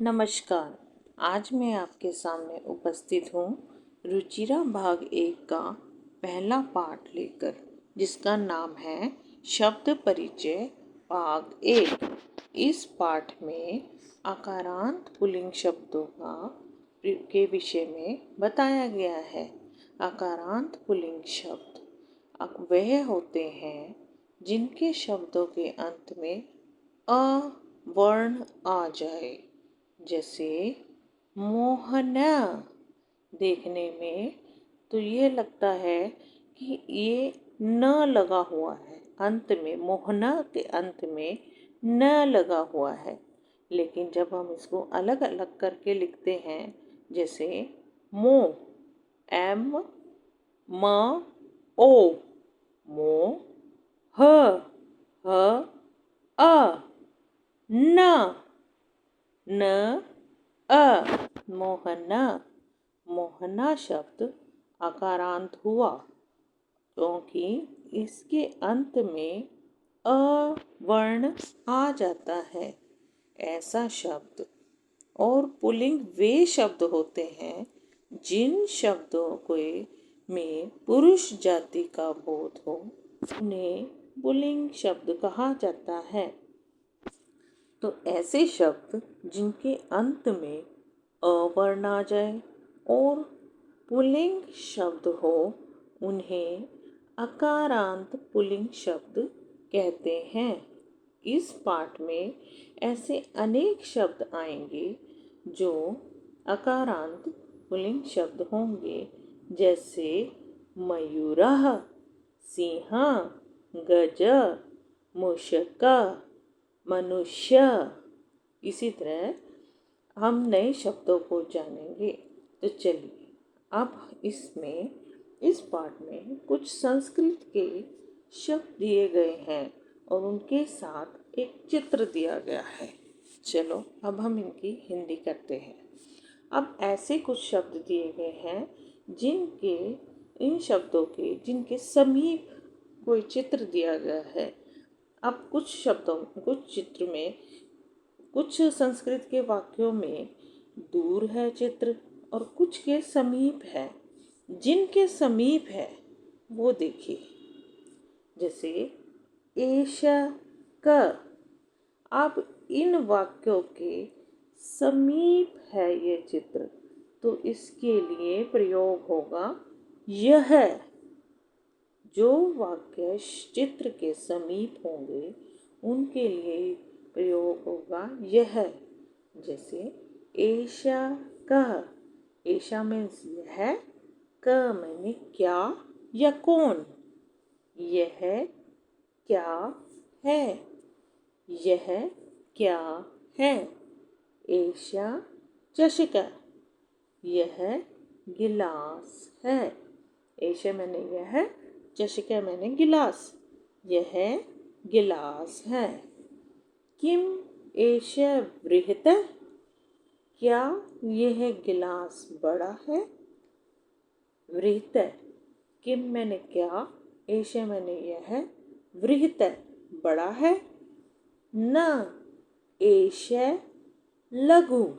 नमस्कार। आज मैं आपके सामने उपस्थित हूँ रुचिरा भाग 1 का पहला पाठ लेकर, जिसका नाम है शब्द परिचय भाग 1। इस पाठ में आकारांत पुल्लिंग शब्दों के विषय में बताया गया है। आकारांत पुल्लिंग शब्द वह होते हैं जिनके शब्दों के अंत में अ वर्ण आ जाए, जैसे मोहना। देखने में तो ये लगता है कि ये न लगा हुआ है, अंत में मोहना के अंत में न लगा हुआ है। लेकिन जब हम इसको अलग अलग करके लिखते हैं, जैसे मो, एम म ओ, मो, ह अ, न न अ, मोहना। मोहना शब्द आकारांत हुआ क्योंकि इसके अंत में अ वर्ण आ जाता है। ऐसा शब्द और पुल्लिंग वे शब्द होते हैं जिन शब्दों के में पुरुष जाति का बोध हो, उन्हें पुल्लिंग शब्द कहा जाता है। तो ऐसे शब्द जिनके अंत में अ वर्ण आ जाए और पुल्लिंग शब्द हो, उन्हें अकारांत पुल्लिंग शब्द कहते हैं। इस पाठ में ऐसे अनेक शब्द आएंगे जो अकारांत पुल्लिंग शब्द होंगे, जैसे मयूरः, सिंह, गज, मूषक, मनुष्य। इसी तरह हम नए शब्दों को जानेंगे। तो चलिए अब इस पाठ में कुछ संस्कृत के शब्द दिए गए हैं और उनके साथ एक चित्र दिया गया है। चलो अब हम इनकी हिंदी करते हैं। अब ऐसे कुछ शब्द दिए गए हैं जिनके समीप कोई चित्र दिया गया है। अब कुछ चित्र में, कुछ संस्कृत के वाक्यों में दूर है चित्र और कुछ के समीप है। जिनके समीप है वो देखिए, जैसे एष क। अब इन वाक्यों के समीप है ये चित्र, तो इसके लिए प्रयोग होगा यह। जो वाक्य चित्र के समीप होंगे उनके लिए प्रयोग होगा यह। जैसे ऐशा कह, ऐशा मीन्स यह, क मैंने क्या या कौन। यह क्या है, यह क्या है। ऐशा चषक, यह गिलास है। ऐशा मैंने यह, चषक मैंने गिलास, यह गिलास है। किम एष बृहत, क्या यह गिलास बड़ा है। बृहत, किम मैंने क्या, एष मैंने यह, बृहत बड़ा है। न एष लघु,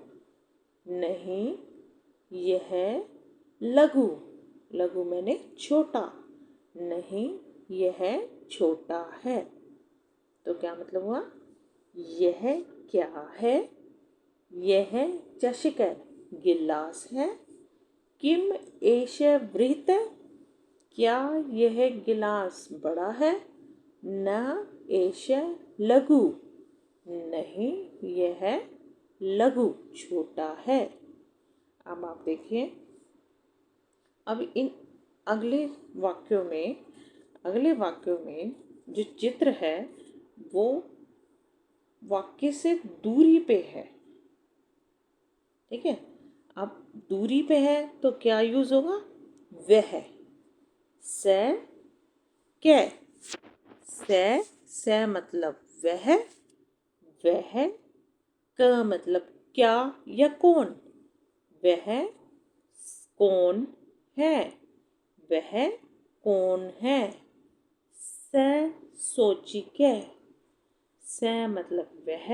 नहीं यह लघु, लघु मैंने छोटा, नहीं यह छोटा है। तो क्या मतलब हुआ, यह क्या है, यह चषक गिलास है। किम एष बृहत, क्या यह गिलास बड़ा है। न एष लघु, नहीं यह लघु छोटा है। अब आप देखिए, अब इन अगले वाक्यों में जो चित्र है वो वाक्य से दूरी पे है। ठीक है, अब दूरी पे है तो क्या यूज होगा, वह। स कै, स मतलब वह, क मतलब क्या या कौन। वह कौन है, वह कौन है। स सोचिके, स मतलब वह,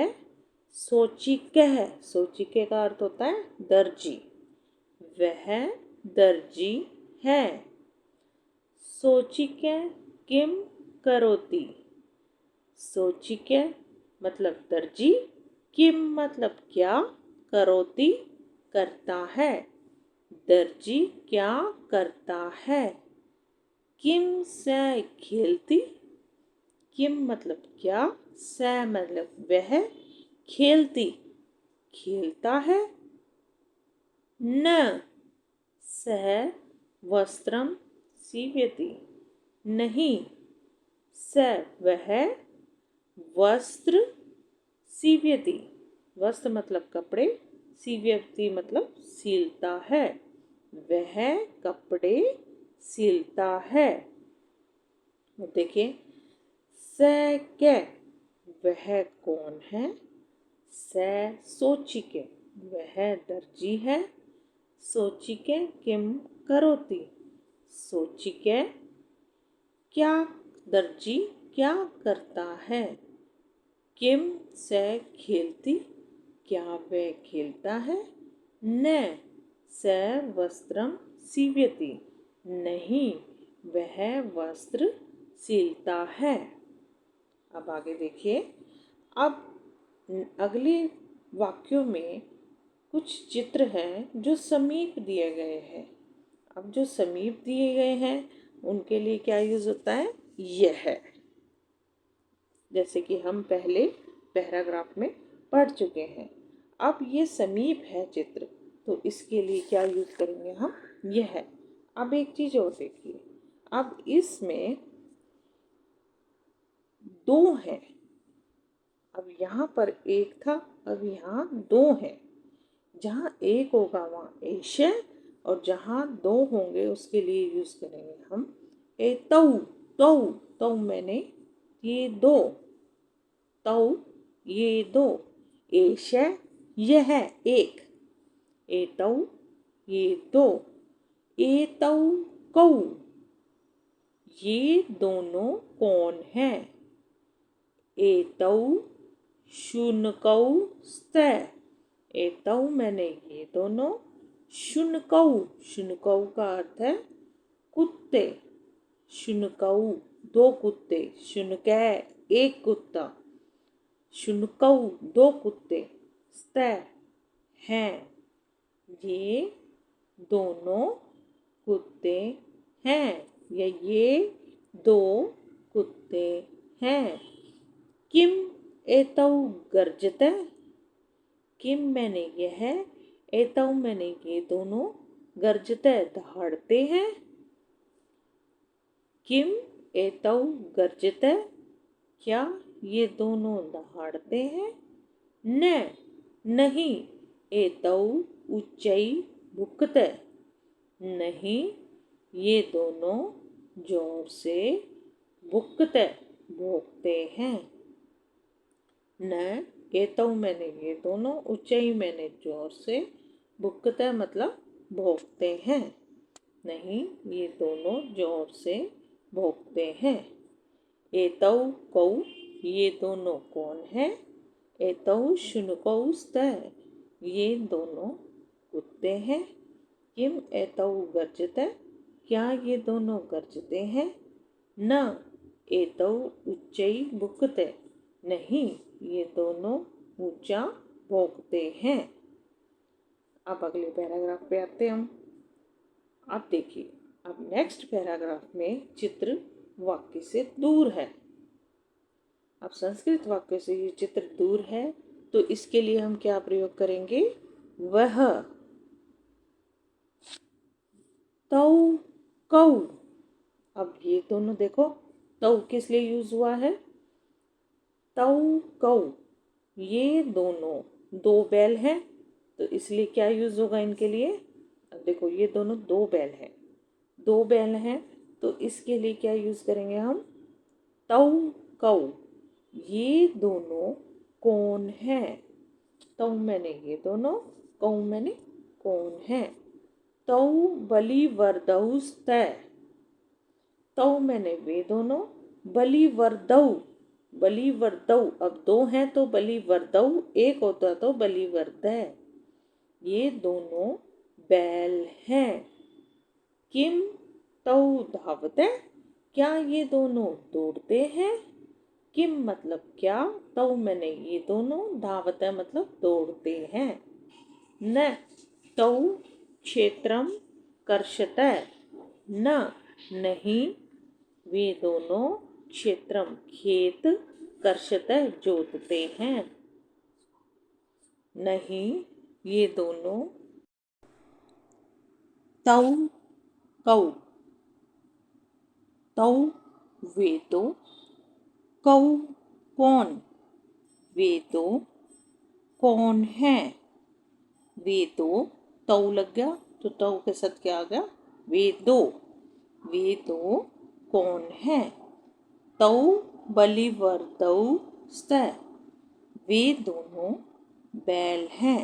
सोचिकह, सोचिके का अर्थ होता है दर्जी। वह दर्जी है। सोचिके किम करोती। सोचिके मतलब दर्जी, किम मतलब क्या, करोती करता है। दर्जी क्या करता है। किम से खेलती। किम मतलब क्या, से मतलब वह, खेलती खेलता है। न सह वस्त्रम सीव्यति। नहीं, स वह, वस्त्र सीव्यति वस्त्र मतलब कपड़े, सीव्यति मतलब सीलता है। वह कपड़े सीलता है। देखिए, स कै वह कौन है। स सोचिके वह दर्जी है। सोचिके किम करोती। सोचिके क्या दर्जी क्या करता है। किम से खेलती क्या वह खेलता है। न स वस्त्रम सीव्यति नहीं वह वस्त्र सीलता है। अब आगे देखिए। अब अगले वाक्यों में कुछ चित्र हैं जो समीप दिए गए हैं। अब जो समीप दिए गए हैं उनके लिए क्या यूज होता है, यह है। जैसे कि हम पहले पैराग्राफ में पढ़ चुके हैं। अब ये समीप है चित्र, तो इसके लिए क्या यूज करेंगे हम, यह है। अब एक चीज और देखिए। अब इसमें दो हैं। अब यहाँ पर एक था, अब यहाँ दो हैं। जहाँ एक होगा वहाँ एश है, और जहाँ दो होंगे उसके लिए यूज करेंगे हम ए तऊ। तऊ तऊ मैंने ये दो, तऊ ये दो, एश यह एक, ए तऊ ये दो, ए तऊ कऊ ये दोनों कौन हैं। एतौ शुनकौ स्तै। एतौ मैंने ये दोनों, शुनकौ शुनकौ का अर्थ है कुत्ते। शुनकौ दो कुत्ते, शुनकै एक कुत्ता, शुनकौ दो कुत्ते, स्तै हैं ये दोनों कुत्ते हैं, या ये दो कुत्ते हैं। किम एतौ गर्जते। किम मैंने यह, एतौ मैंने ये दोनों, गर्जते दहाड़ते हैं। किम एतौ गर्जते क्या ये दोनों दहाड़ते हैं। न नहीं एतौ उच्चई भुकते नहीं ये दोनों जोर से भुकते भोंकते हैं। न एतौ मैंने ये दोनों, ऊंचाई मैंने जोर से, भुकते मतलब भोंकते हैं। नहीं ये दोनों जोर से भोंकते हैं। एतौ कौ ये दोनों कौन है। एतौ शुनकौ स्तै ये दोनों कुत्ते हैं। किम एतौ गर्जते क्या ये दोनों गर्जते हैं। न एतौ उच्चई भुकते नहीं ये दोनों ऊंचा भोंकते हैं। अब अगले पैराग्राफ पे आते हैं हम। अब देखिए, अब नेक्स्ट पैराग्राफ में चित्र वाक्य से दूर है। अब संस्कृत वाक्य से ये चित्र दूर है, तो इसके लिए हम क्या प्रयोग करेंगे, वह। तौ कौ। अब ये दोनों देखो, तौ किस लिए यूज हुआ है, तौ कौ ये दोनों दो बैल हैं, तो इसलिए क्या यूज होगा इनके लिए। अब देखो ये दोनों दो बैल हैं, दो बैल हैं, तो इसके लिए क्या यूज करेंगे हम, तौ कौ ये दोनों कौन है। तौ मैंने ये दोनों, कौ मैंने कौन है। तौ बलिवर्दौ स्तै। तौ मैंने वे दोनों, बलिवर्दौ बलिवर्दौ, अब दो हैं तो बलिवर्दौ, एक होता तो बलिवर्दै। ये दोनों बैल हैं। किम तौ धावते, क्या ये दोनों दौड़ते हैं। किम मतलब क्या, तौ मैंने ये दोनों, धावते मतलब दौड़ते हैं। न तौ क्षेत्रम कर्षते, न नहीं, वे दोनों क्षेत्रम खेत, कर्षते जोतते हैं। नहीं, ये दोनों। तौ कौ, तौ वे दो, कौ कौन, वे दो कौन है। वे दो, तौ लग गया तो तौ के साथ क्या आ गया, वे दो। वे दो कौन है। तौ बलिवर्दौ स्तै, वे दोनों बैल हैं।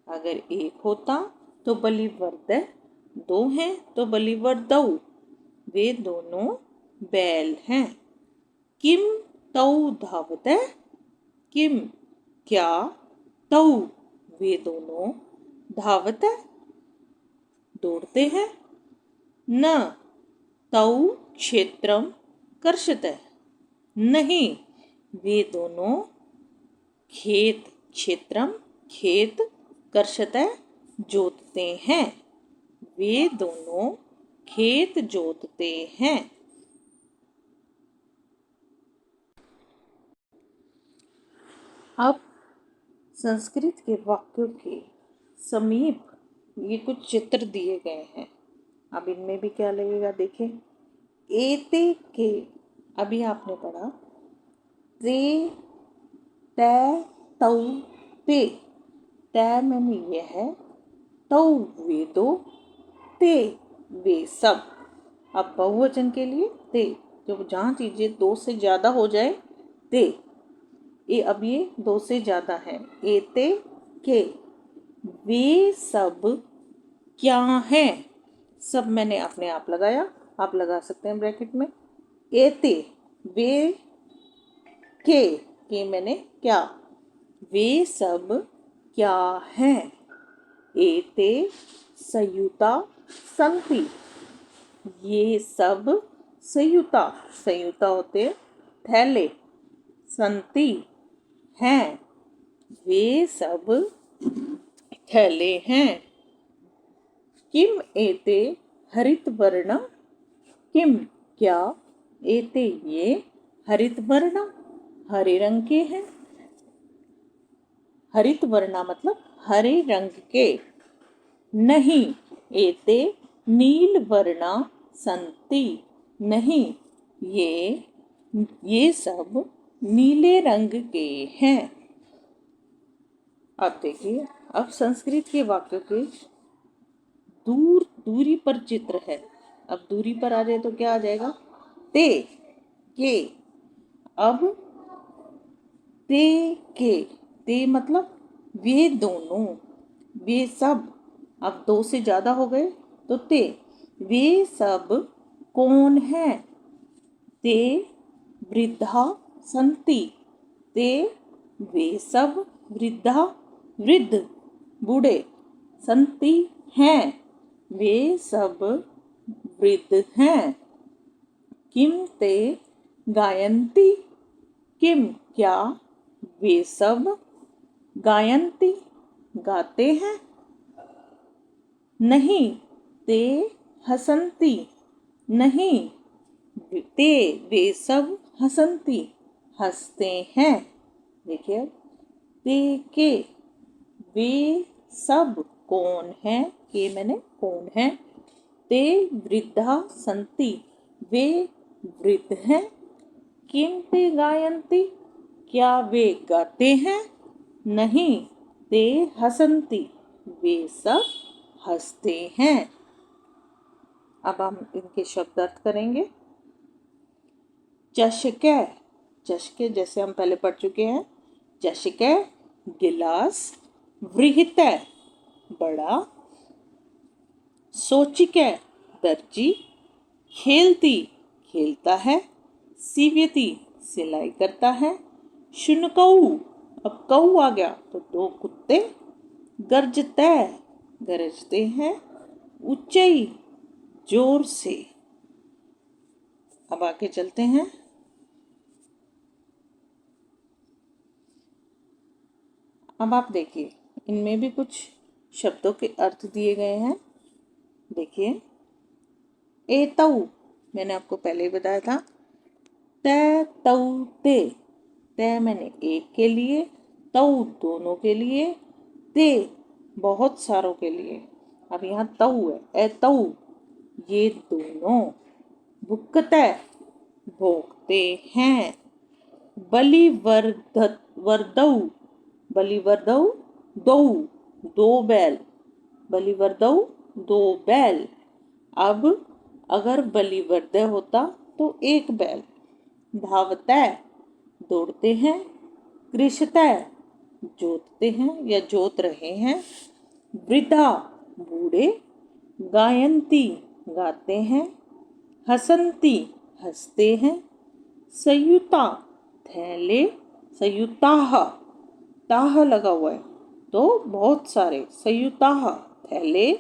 अगर एक होता तो बलिवर्दै, दो हैं तो बलिवर्दौ, वे दोनों बैल हैं। किम तौ धावते, किम क्या, तौ वे दोनों, धावते दौड़ते हैं। न तौ क्षेत्रम कर्षते, नहीं, वे दोनों खेत, क्षेत्रम खेत, कर्षते जोतते हैं। वे दोनों खेत जोतते हैं। अब संस्कृत के वाक्यों के समीप ये कुछ चित्र दिए गए हैं। अब इनमें भी क्या लगेगा देखें। एते के, अभी आपने पढ़ा, ते तै तौ ते, तै मैंने ये है, तौ वे दो, ते वे सब। अब बहुवचन के लिए ते, जब जहाँ चीजें दो से ज्यादा हो जाए, ते। ये अब ये दो से ज्यादा है। एते के, वे सब क्या है। सब मैंने अपने आप लगाया, आप लगा सकते हैं ब्रैकेट में। एते वे, के मैंने क्या, वे सब क्या हैं। एते संयुता संति, ये सब संयुता, संयुता होते थैले, संति हैं, वे सब थैले हैं। किम एते हरित वर्ण, किम क्या, एते ये हरित वर्ण हरे रंग के हैं। हरित वर्णा मतलब हरे रंग के। नहीं, एते नील वर्णा संति, नहीं, ये सब नीले रंग के हैं। अब देखिए, अब संस्कृत के वाक्यों के दूरी पर चित्र है। अब दूरी पर आ जाए तो क्या आ जाएगा, ते के। अब ते के, ते मतलब वे दोनों, वे सब। अब दो से ज्यादा हो गए तो ते, वे सब कौन है। ते वृद्धा संति, ते वे सब वृद्धा वृद्ध बूढ़े, संति हैं, वे सब वृद्ध हैं। किम ते गायन्ति, किम क्या, वे सब गायन्ति गाते हैं। नहीं, ते हसन्ति, नहीं, ते वे सब हसन्ति हंसते हैं। देखिए, ते के, वे सब कौन है, के मैंने कौन है। ते वृद्धा संति, वे वृद्ध हैं। किम ते गायन्ति, क्या वे गाते हैं। नहीं, ते हसन्ति, वे सब हंसते हैं। अब हम इनके शब्द अर्थ करेंगे। चषके, चषके जैसे हम पहले पढ़ चुके हैं। चषके गिलास, वृहित बड़ा, सोचिके दर्जी, खेलती खेलता है, सीव्यति सिलाई करता है। शुनकऊ, अब कऊ आ गया तो दो कुत्ते गरजते, गरजते हैं ऊंचाई जोर से। अब आगे चलते हैं। अब आप देखिए, इनमें भी कुछ शब्दों के अर्थ दिए गए हैं। देखिए, एतऊ मैंने आपको पहले ही बताया था। तै तऊ ते, तै मैंने एक के लिए, तऊ दोनों के लिए, ते बहुत सारों के लिए। अब यहाँ तऊ है, एतऊ ये दोनों। भुक्कते भोगते हैं। बलिवर्दऊ, बलिवर्दऊ दो, दो बैल, बलिवर्दऊ दो बैल। अब अगर बलिवर्दय होता तो एक बैल। धावतै दौड़ते हैं। कृषतै जोतते हैं या जोत रहे हैं। वृद्धा बूढ़े। गायंती गाते हैं। हसंती हंसते हैं। संयुता थैले, संयुताह ताह लगा हुआ है तो बहुत सारे, संयुताह थैले।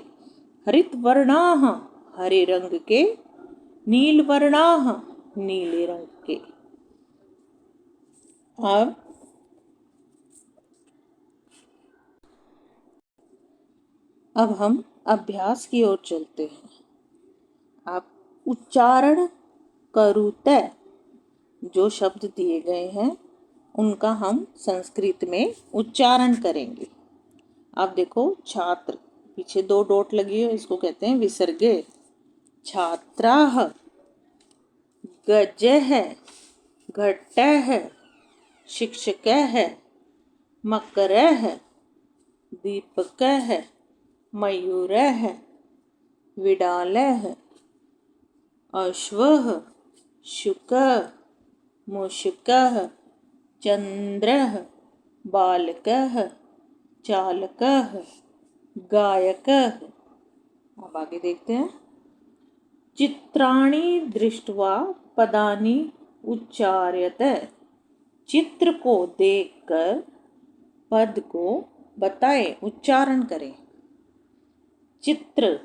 हरित वर्णाह हरे रंग के। नील वर्णाह नीले रंग के। अब हम अभ्यास की ओर चलते हैं। आप उच्चारण करूते, जो शब्द दिए गए हैं उनका हम संस्कृत में उच्चारण करेंगे। आप देखो, छात्र पीछे दो डॉट लगी है, इसको कहते हैं विसर्गे। छात्राः, गजः, घटः, शिक्षकः, मकरः, दीपकः, मयूरः, विडालः, अश्वः, शुकः, मूषकः, चंद्रः, बालकः, चालकः, गायकः। अब आगे देखते हैं। चित्राणि दृष्ट्वा पदानि उच्चार्यते, चित्र को देखकर पद को बताएं, उच्चारण करें। चित्र,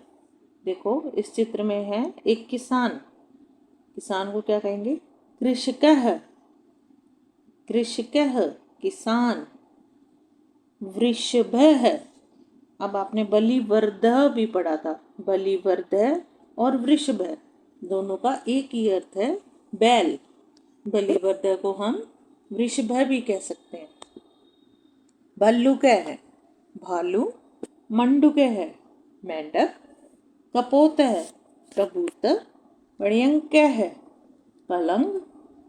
देखो इस चित्र में है एक किसान, किसान को क्या कहेंगे? कृषकः, कृषकः किसान। वृषभः, अब आपने बलिवर्धः भी पढ़ा था, बलिवर्धः और वृषभ दोनों का एक ही अर्थ है, बैल। बलिवर्धः को हम वृषभ भी कह सकते हैं। भल्लुक है भालू। मंडूक है मेंढक। कपोत है कबूतर। पर्यंक है पलंग।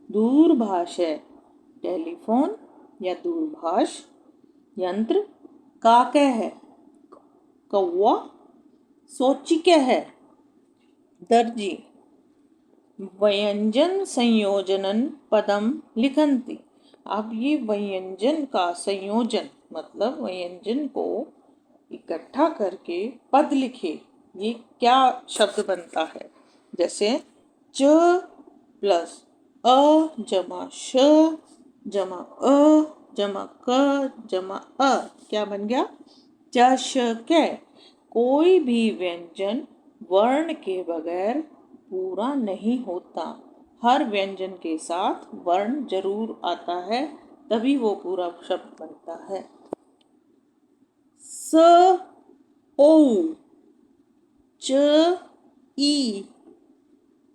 दूरभाष है टेलीफोन या दूरभाष यंत्र। काक है कौवा। सोचिक है दर्जी। व्यंजन संयोजनन पदम लिखन्ति, अब ये व्यंजन का संयोजन मतलब व्यंजन को इकट्ठा करके पद लिखे। ये क्या शब्द बनता है? जैसे च प्लस अ जमा श जमा अ जमा क जमा अ, क्या बन गया? चशक। कोई भी व्यंजन वर्ण के बगैर पूरा नहीं होता, हर व्यंजन के साथ वर्ण जरूर आता है, तभी वो पूरा शब्द बनता है। स ओ, च ई,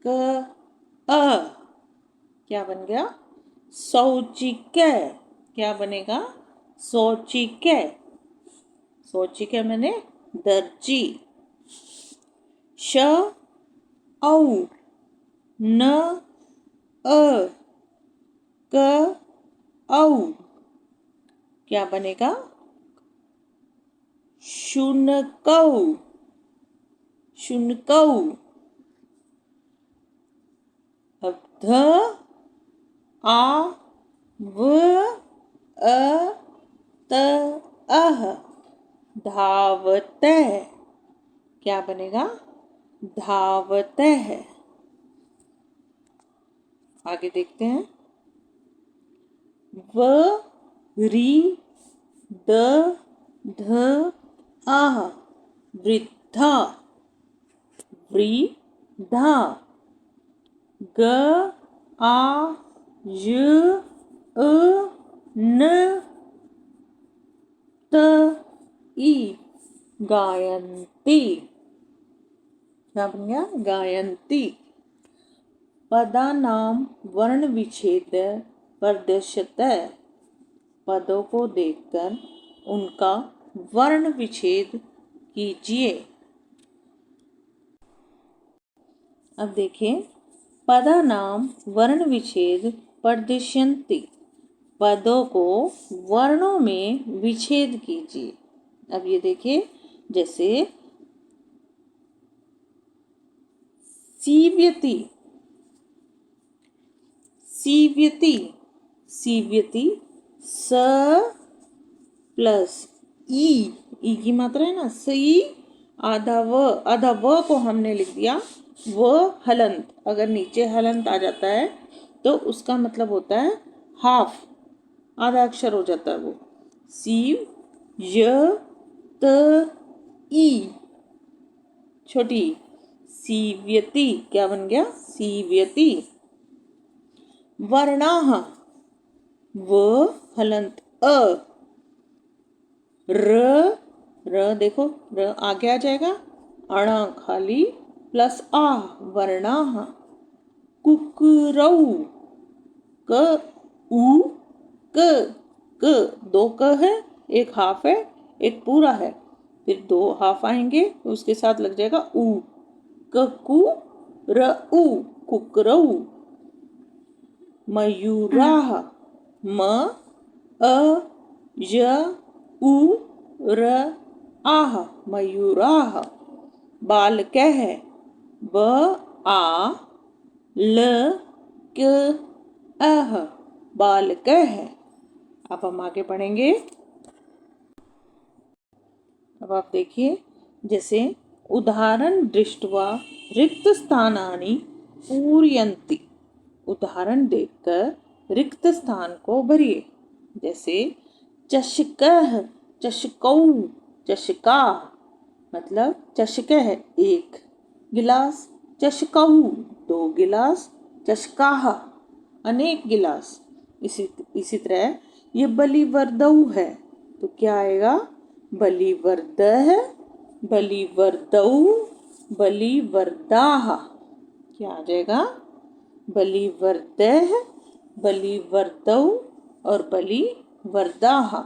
क अ, क्या बन गया? शौचिक। क्या बनेगा? शौचिक। शौचिक मैंने दर्जी। श औ, न अ, क औ, क्या बनेगा? शुनकौ, शुनकौ। अब ध आ व अ त अह, धावतः, क्या बनेगा? धावतः। आगे देखते हैं। व री द ध आह वृद्धा वृद्धा ग आ य अ न त ई गायन्ती। क्या बन गया? गायन्ती। पदानां वर्ण विच्छेद प्रदर्श्यते। पदों को देखकर उनका वर्ण विच्छेद कीजिए। अब देखिए, पदानां वर्ण विच्छेद प्रदर्शयन्ति। पदों को वर्णों में विच्छेद कीजिए। अब ये देखिए, जैसे सीव्यति, सीव्यति, सीव्यति स प्लस ई की मात्रा है ना, सी आधा व को हमने लिख दिया व हलंत। अगर नीचे हलंत आ जाता है तो उसका मतलब होता है हाफ, आधा अक्षर हो जाता है वो। सीव य त ई छोटी सीव्यति। क्या बन गया? सीव्यति। वर्णाः व हलंत अ र देखो, र आगे आ जाएगा, अण खाली प्लस आ वर्णाः। कुकरौ क उ क दो क है, एक हाफ है, एक पूरा है, फिर दो हाफ आएंगे तो उसके साथ लग जाएगा उ। ककु र उ कुकरौ। मयूराः म अ य उ र आह मयूराः। बालकः ब आ ल क अह बालकः। अब हम आगे पढ़ेंगे। अब आप देखिए, जैसे उदाहरण दृष्ट्वा रिक्त स्थानानि पूरयन्ति। उदाहरण देखकर रिक्त स्थान को भरिए। जैसे चषकः चषकौ चषका, मतलब चषक है एक गिलास, चषकहु दो गिलास, चषकाः अनेक गिलास। इसी तरह ये बलिवर्दौ है तो क्या आएगा? बलिवर्दः, बलिवर्दौ, बलिवर्दाः। क्या आ जाएगा? बलिवर्दः, बलिवर्दौ और बलिवर्दाः।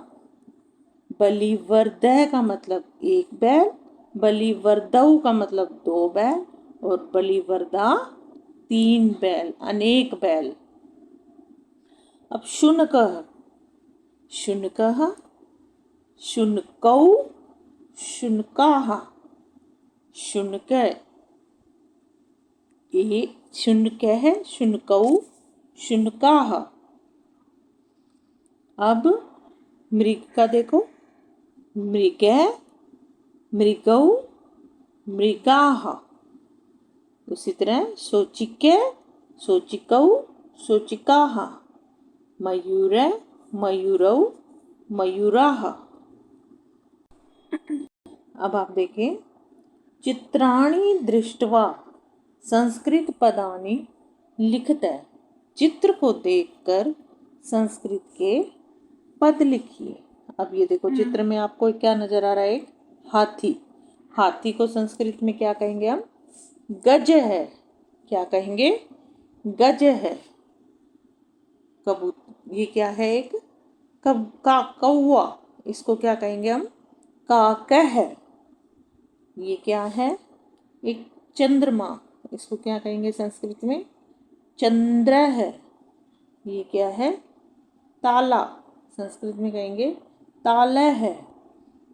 बलिवर्दः का मतलब एक बैल, बलिवर्दौ का मतलब दो बैल और बलिवर्दा तीन बैल, अनेक बैल। अब शुनकः, शुनकः, शुनकौ, शुनकाः। शुनक ये शुनक है, शुनकौ, शुनकाः। अब मृग का देखो, मृग, मृगौ, मृगाः। उसी तरह सोचिक, सोचिकौ, सोचिकाः। मयूर, मयूरौ, मयूराः। अब आप देखिए, चित्राणि दृष्ट्वा संस्कृत पदानि लिखते। चित्र को देखकर संस्कृत के पद लिखिए। अब ये देखो, चित्र में आपको क्या नजर आ रहा है? एक हाथी। हाथी को संस्कृत में क्या कहेंगे हम? गज है। क्या कहेंगे? गज है। कबूतर, ये क्या है? एक कौवा, इसको क्या कहेंगे हम? काक है। ये क्या है? एक चंद्रमा, इसको क्या कहेंगे संस्कृत में? चंद्र है। ये क्या है? ताला, संस्कृत में कहेंगे ताल है।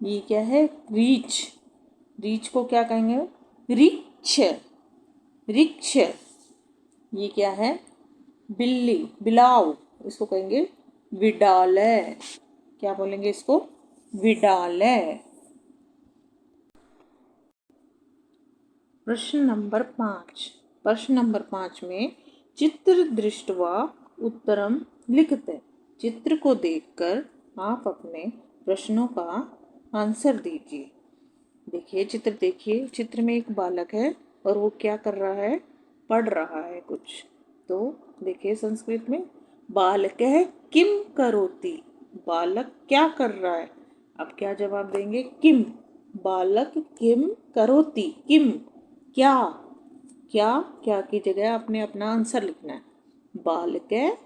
ये क्या है? रीछ, रीछ को क्या कहेंगे? रिक्ष, रिक्ष। ये क्या है? बिल्ली, बिलाव, इसको कहेंगे विडालय। क्या बोलेंगे इसको? विडालय। प्रश्न नंबर 5। प्रश्न नंबर 5 में चित्र दृष्ट्वा उत्तरम लिखते। चित्र को देखकर आप अपने प्रश्नों का आंसर दीजिए। देखिए चित्र में एक बालक है और वो क्या कर रहा है, पढ़ रहा है कुछ। तो देखिए संस्कृत में बालकः किम करोति, बालक क्या कर रहा है। अब क्या जवाब देंगे, किम। बालक किम करोति, किम क्या, क्या क्या की जगह आपने अपना आंसर लिखना है। बालकः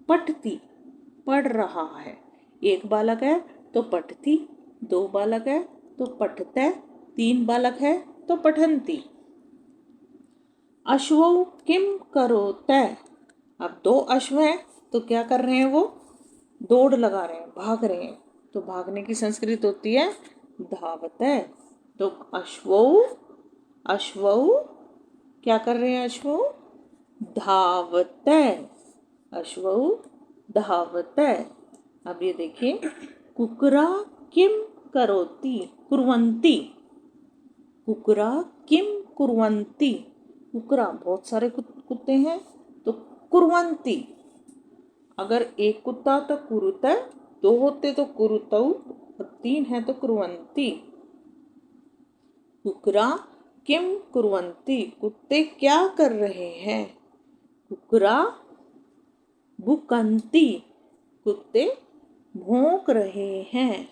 पठति, पढ़ रहा है। एक बालक है तो पठति, दो बालक है तो पठतः, तीन बालक है तो पठन्ति। अश्वौ किम करोतः, अब दो अश्व हैं तो क्या कर रहे हैं, वो दौड़ लगा रहे हैं, भाग रहे हैं। तो भागने की संस्कृत होती है धावतः। तो अश्वौ क्या कर रहे हैं, अश्वौ धावतः, अश्वौ धावतः। अब ये देखिए कुकरा किम करोति, कुर्वन्ति, कुकरा किम कुर्वन्ति, कुकरा बहुत सारे कुत्ते हैं तो कुर्वन्ति। अगर एक कुत्ता तो कुरुतः, दो होते तो कुरुतौ और तीन है तो कुर्वन्ति। कुकरा किम कुर्वन्ति, कुत्ते क्या कर रहे हैं। कुकरा भुकन्ति, कुत्ते भौंक रहे हैं।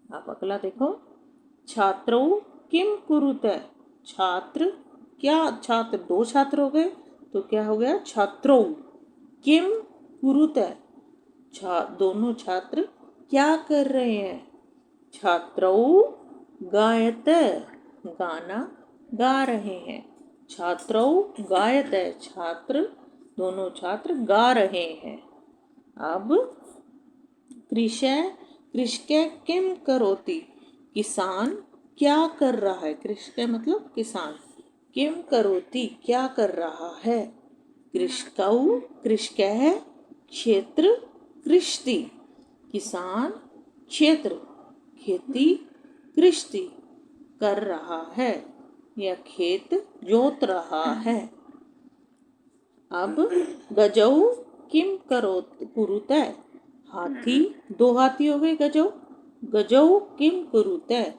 अब अगला देखो, छात्रौ किम कुरुतः, छात्र क्या, छात्र दो छात्र हो गए तो क्या हो गया, छात्रौ किम कुरुतः, दोनों छात्र क्या कर रहे हैं। छात्रौ गायतः, गाना गा रहे हैं। छात्रौ गायतः, छात्र दोनों छात्र गा रहे हैं। अब कृषक किम करोति, किसान क्या कर रहा है। कृषक मतलब किसान, किम करोति क्या कर रहा है। कृषकौ कृषकः क्षेत्र कृषति, किसान क्षेत्र खेती कृषति कर रहा है या खेत जोत रहा है। अब गजौ किम कुरुतः, हाथी दो हाथी हो गए गजौ, गजौ किम कुरुतः,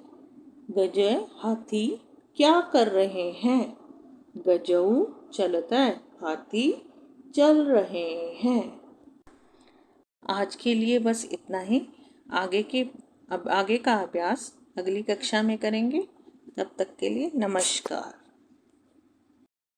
गज हाथी क्या कर रहे हैं। गजौ चलतः, हाथी चल रहे हैं। आज के लिए बस इतना ही। अब आगे का अभ्यास अगली कक्षा में करेंगे। तब तक के लिए नमस्कार।